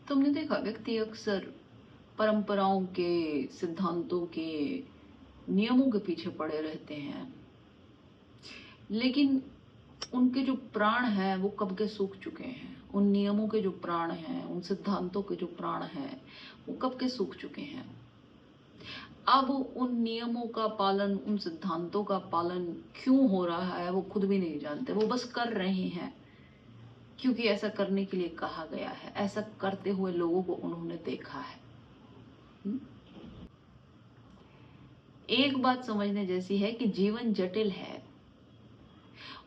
तुमने देखा व्यक्ति अक्सर परंपराओं के, सिद्धांतों के, नियमों के पीछे पड़े रहते हैं, लेकिन उनके जो प्राण हैं वो कब के सूख चुके हैं। उन नियमों के जो प्राण हैं, उन सिद्धांतों के जो प्राण हैं, वो कब के सूख चुके हैं। अब उन नियमों का पालन, उन सिद्धांतों का पालन क्यों हो रहा है वो खुद भी नहीं जानते। वो बस कर रहे हैं क्योंकि ऐसा करने के लिए कहा गया है, ऐसा करते हुए लोगों को उन्होंने देखा है। एक बात समझने जैसी है कि जीवन जटिल है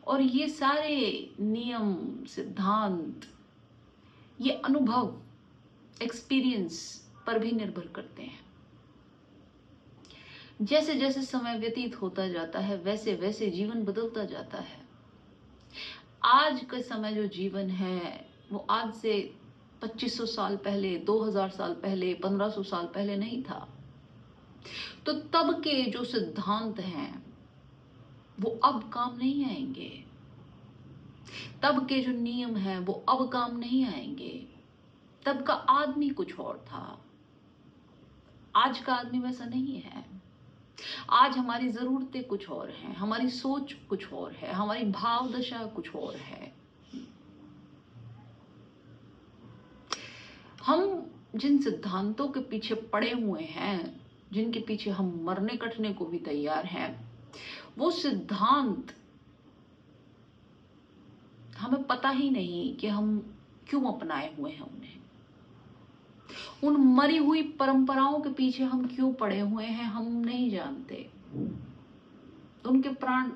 और ये सारे नियम, सिद्धांत, ये अनुभव, एक्सपीरियंस पर भी निर्भर करते हैं। जैसे जैसे समय व्यतीत होता जाता है वैसे वैसे जीवन बदलता जाता है। आज का समय जो जीवन है वो आज से 2500 साल पहले, 2000 साल पहले, 1500 साल पहले नहीं था। तो तब के जो सिद्धांत हैं वो अब काम नहीं आएंगे। तब के जो नियम हैं वो अब काम नहीं आएंगे। तब का आदमी कुछ और था, आज का आदमी वैसा नहीं है। आज हमारी जरूरतें कुछ और हैं, हमारी सोच कुछ और है, हमारी भाव दशा कुछ और है। हम जिन सिद्धांतों के पीछे पड़े हुए हैं, जिनके पीछे हम मरने कटने को भी तैयार हैं, वो सिद्धांत हमें पता ही नहीं कि हम क्यों अपनाए हुए हैं उन्हें। उन मरी हुई परंपराओं के पीछे हम क्यों पड़े हुए हैं हम नहीं जानते। उनके प्राण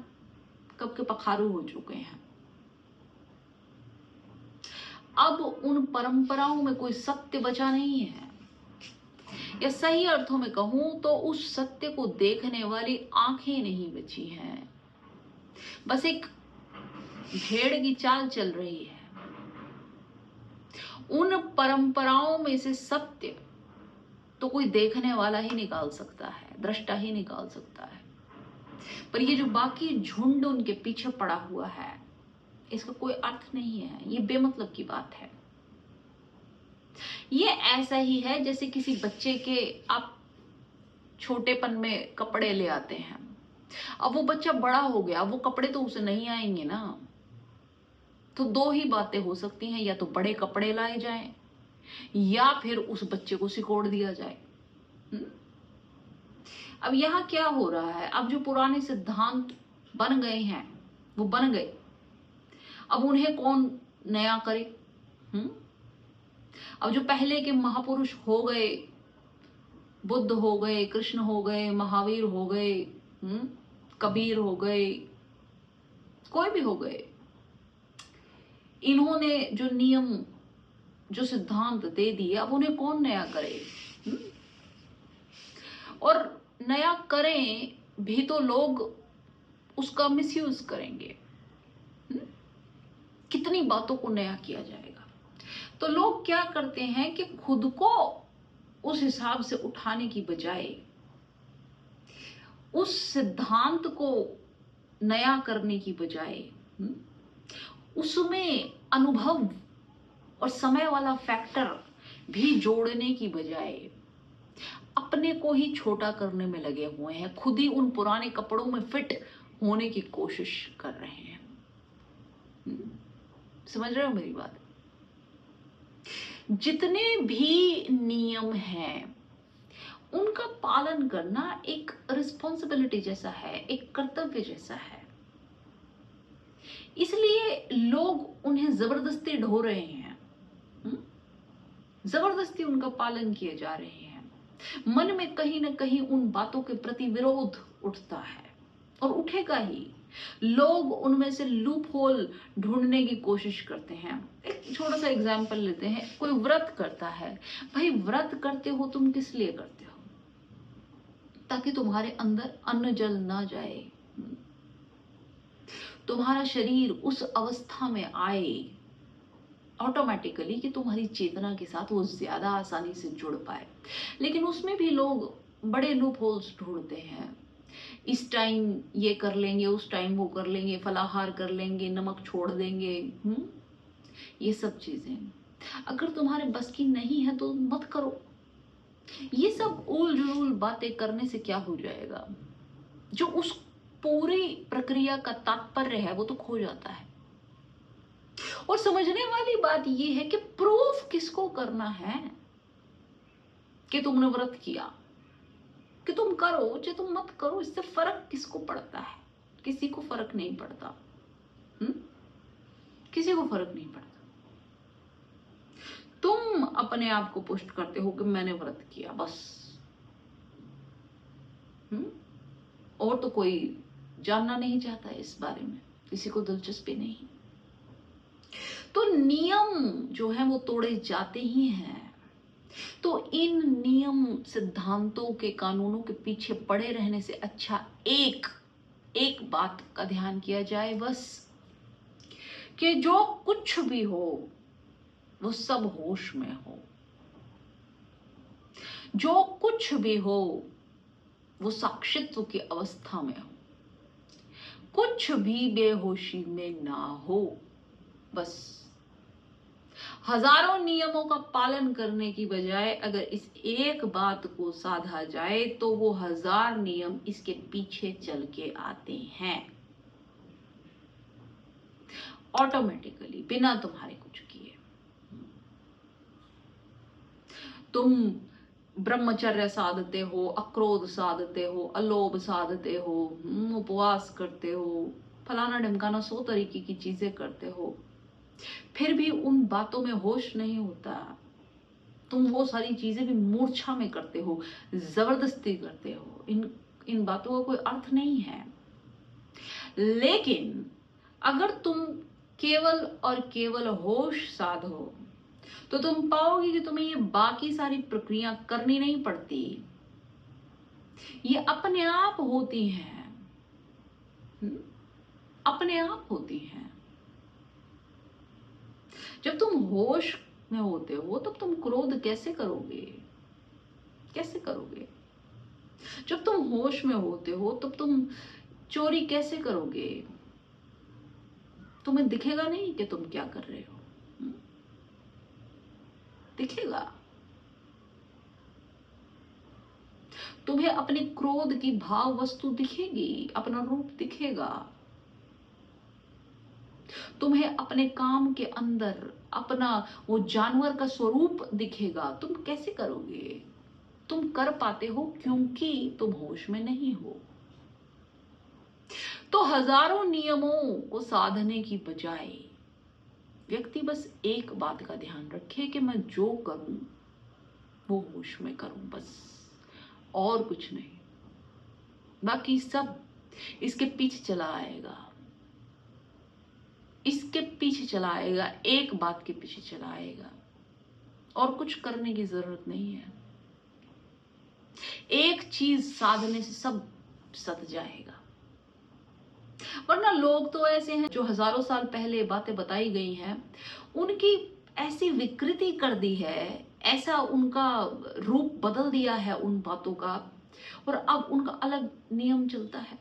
कब के पखारू हो चुके हैं। अब उन परंपराओं में कोई सत्य बचा नहीं है, या सही अर्थों में कहूं तो उस सत्य को देखने वाली आंखें नहीं बची हैं। बस एक भेड़ की चाल चल रही है। उन परंपराओं में से सत्य तो कोई देखने वाला ही निकाल सकता है, दृष्टा ही निकाल सकता है, पर ये जो बाकी झुंड उनके पीछे पड़ा हुआ है इसका कोई अर्थ नहीं है। ये बेमतलब की बात है। ये ऐसा ही है जैसे किसी बच्चे के आप छोटेपन में कपड़े ले आते हैं, अब वो बच्चा बड़ा हो गया, वो कपड़े तो उसे नहीं आएंगे ना। तो दो ही बातें हो सकती हैं, या तो बड़े कपड़े लाए जाएं या फिर उस बच्चे को सिकोड़ दिया जाए। अब यहां क्या हो रहा है, अब जो पुराने सिद्धांत बन गए हैं वो बन गए, अब उन्हें कौन नया करे। अब जो पहले के महापुरुष हो गए, बुद्ध हो गए, कृष्ण हो गए, महावीर हो गए, कबीर हो गए, कोई भी हो गए, इन्होंने जो नियम, जो सिद्धांत दे दिए, अब उन्हें कौन नया करे। और नया करें भी तो लोग उसका मिसयूज करेंगे। कितनी बातों को नया किया जाएगा। तो लोग क्या करते हैं कि खुद को उस हिसाब से उठाने की बजाय उस सिद्धांत को नया करने की बजाय उसमें अनुभव और समय वाला फैक्टर भी जोड़ने की बजाय अपने को ही छोटा करने में लगे हुए हैं। खुद ही उन पुराने कपड़ों में फिट होने की कोशिश कर रहे हैं। समझ रहे हो मेरी बात। जितने भी नियम हैं उनका पालन करना एक रिस्पॉन्सिबिलिटी जैसा है, एक कर्तव्य जैसा है। इसलिए लोग उन्हें जबरदस्ती ढो रहे हैं, जबरदस्ती उनका पालन किए जा रहे हैं। मन में कहीं ना कहीं उन बातों के प्रति विरोध उठता है और उठेगा ही। लोग उनमें से लूप होल ढूंढने की कोशिश करते हैं। एक छोटा सा एग्जाम्पल लेते हैं। कोई व्रत करता है, भाई व्रत करते हो तुम किस लिए करते हो? ताकि तुम्हारे अंदर अन्न जल ना जाए, तुम्हारा शरीर उस अवस्था में आए ऑटोमेटिकली कि तुम्हारी चेतना के साथ वो ज्यादा आसानी से जुड़ पाए। लेकिन उसमें भी लोग बड़े लूप होल्स ढूंढते हैं। इस टाइम ये कर लेंगे, उस टाइम वो कर लेंगे, फलाहार कर लेंगे, नमक छोड़ देंगे, ये सब चीजें। अगर तुम्हारे बस की नहीं है तो मत करो। ये सब उल जुलूल बातें करने से क्या हो जाएगा? जो उस पूरी प्रक्रिया का तात्पर्य है वो तो खो जाता है। और समझने वाली बात ये है कि प्रूफ किसको करना है कि तुमने व्रत किया, कि तुम करो चाहे तुम मत करो, इससे फर्क किसको पड़ता है? किसी को फर्क नहीं पड़ता। किसी को फर्क नहीं पड़ता। तुम अपने आप को पुष्ट करते हो कि मैंने व्रत किया, बस। और तो कोई जानना नहीं चाहता है इस बारे में, किसी को दिलचस्पी नहीं। तो नियम जो है वो तोड़े जाते ही हैं। तो इन नियम सिद्धांतों के कानूनों के पीछे पड़े रहने से अच्छा एक बात का ध्यान किया जाए बस, कि जो कुछ भी हो वो सब होश में हो। जो कुछ भी हो वो साक्षित्व की अवस्था में हो। कुछ भी बेहोशी में ना हो। बस हजारों नियमों का पालन करने की बजाय अगर इस एक बात को साधा जाए तो वो 1000 नियम इसके पीछे चल के आते हैं ऑटोमेटिकली, बिना तुम्हारे कुछ किए। तुम ब्रह्मचर्य साधते हो, अक्रोध साधते हो, अलोभ साधते हो, उपवास करते हो, फलाना ढिमकाना 100 तरीके की चीजें करते हो, फिर भी उन बातों में होश नहीं होता। तुम वो सारी चीजें भी मूर्छा में करते हो, जबरदस्ती करते हो। इन बातों का कोई अर्थ नहीं है। लेकिन अगर तुम केवल और केवल होश साधो तो तुम पाओगे कि तुम्हें ये बाकी सारी प्रक्रिया करनी नहीं पड़ती, ये अपने आप होती हैं। अपने आप होती हैं। जब तुम होश में होते हो तब तुम क्रोध कैसे करोगे? कैसे करोगे? जब तुम होश में होते हो तब तुम चोरी कैसे करोगे? तुम्हें दिखेगा नहीं कि तुम क्या कर रहे हो। दिखेगा। तुम्हें अपने क्रोध की भाव वस्तु दिखेगी, अपना रूप दिखेगा। तुम्हें अपने काम के अंदर अपना वो जानवर का स्वरूप दिखेगा। तुम कैसे करोगे? तुम कर पाते हो क्योंकि तुम होश में नहीं हो। तो हजारों नियमों को साधने की बजाय व्यक्ति बस एक बात का ध्यान रखे कि मैं जो करूं वो होश में करूं, बस, और कुछ नहीं। बाकी सब इसके पीछे चला आएगा। इसके पीछे चला आएगा, एक बात के पीछे चला आएगा, और कुछ करने की जरूरत नहीं है। एक चीज साधने से सब सत जाएगा। वरना लोग तो ऐसे हैं जो हजारों साल पहले बातें बताई गई हैं, उनकी ऐसी विकृति कर दी है, ऐसा उनका रूप बदल दिया है उन बातों का, और अब उनका अलग नियम चलता है।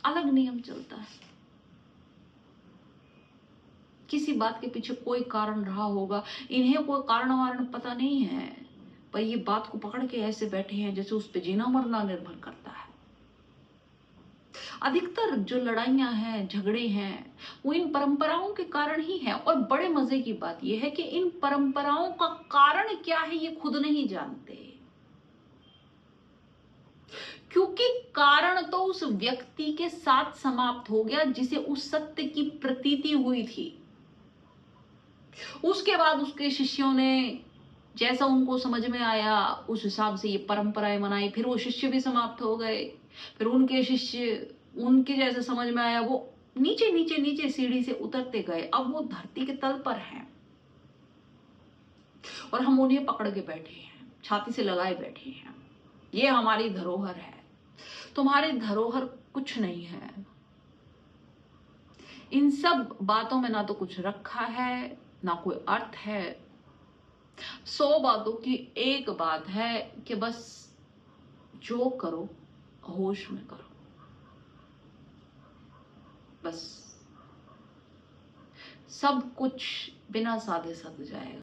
अलग नियम चलता है। किसी बात के पीछे कोई कारण रहा होगा, इन्हें कोई कारण वारण पता नहीं है, पर ये बात को पकड़ के ऐसे बैठे हैं जैसे उस पे जीना मरना निर्भर करता है। अधिकतर जो लड़ाइयां हैं, झगड़े हैं, वो इन परंपराओं के कारण ही है। और बड़े मजे की बात यह है कि इन परंपराओं का कारण क्या है ये खुद नहीं जानते, क्योंकि कारण तो उस व्यक्ति के साथ समाप्त हो गया जिसे उस सत्य की प्रतीति हुई थी। उसके बाद उसके शिष्यों ने जैसा उनको समझ में आया उस हिसाब से ये परंपराएं मनाई, फिर वो शिष्य भी समाप्त हो गए, फिर उनके शिष्य उनके जैसे समझ में आया वो नीचे नीचे नीचे सीढ़ी से उतरते गए। अब वो धरती के तल पर हैं और हम उन्हें पकड़ के बैठे हैं, छाती से लगाए बैठे हैं। ये हमारी धरोहर है। तुम्हारी धरोहर कुछ नहीं है। इन सब बातों में ना तो कुछ रखा है, ना कोई अर्थ है। 100 बातों की एक बात है कि बस जो करो होश में करो, बस। सब कुछ बिना साधे सध जाएगा।